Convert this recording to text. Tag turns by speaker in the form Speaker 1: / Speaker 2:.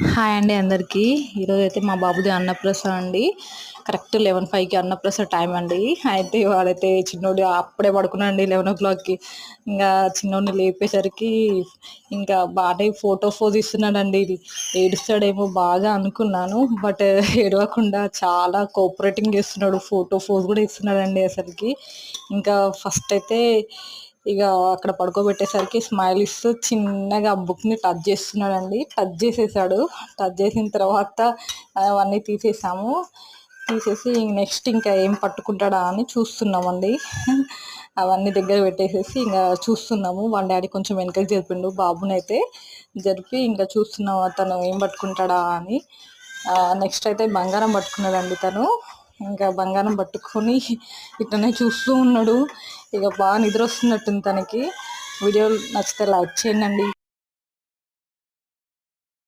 Speaker 1: Hi అండి అందరికీ. ఈరోజు అయితే మా బాబుది అన్నప్రసన్న అండి. కరెక్ట్ 11:05కి అన్నప్రసన్న టైం అండి. అయితే వాడైతే చిన్నోడు అప్పుడే పడుకున్నాడండి 11 o'clockకి. ఇంకా చిన్నోడిని లేపేసరికి ఇంకా బాగానే ఫోజ్ ఇస్తున్నాడండి. ఇది ఏడుస్తాడేమో బాగా అనుకున్నాను, బట్ ఏడవకుండా చాలా కోఆపరేటింగ్ చేస్తున్నాడు. ఫోజ్ కూడా ఇస్తున్నాడండి అసలుకి. ఇంకా ఫస్ట్ అయితే ఇక అక్కడ పడుకోబెట్టేసరికి స్మైల్ ఇస్తూ చిన్నగా ఆ బుక్ని టచ్ చేస్తున్నాడండి. టచ్ చేసేసాడు. టచ్ చేసిన తర్వాత అవన్నీ తీసేసి నెక్స్ట్ ఇంకా ఏం పట్టుకుంటాడా అని చూస్తున్నామండి. అవన్నీ దగ్గర పెట్టేసేసి ఇంకా చూస్తున్నాము. వాళ్ళ డాడీ కొంచెం వెనకకి జరిపిండు బాబునైతే. జరిపి ఇంకా చూస్తున్నాము అతను ఏం పట్టుకుంటాడా అని. నెక్స్ట్ అయితే బంగారం పట్టుకున్నాడండి తను. ఇంకా బంగారం పట్టుకొని ఇట్లనే చూస్తూ ఉన్నాడు. ఇక బాగా నిద్ర వస్తున్నట్టుంది తనకి. వీడియో నచ్చితే లైక్ చేయండి.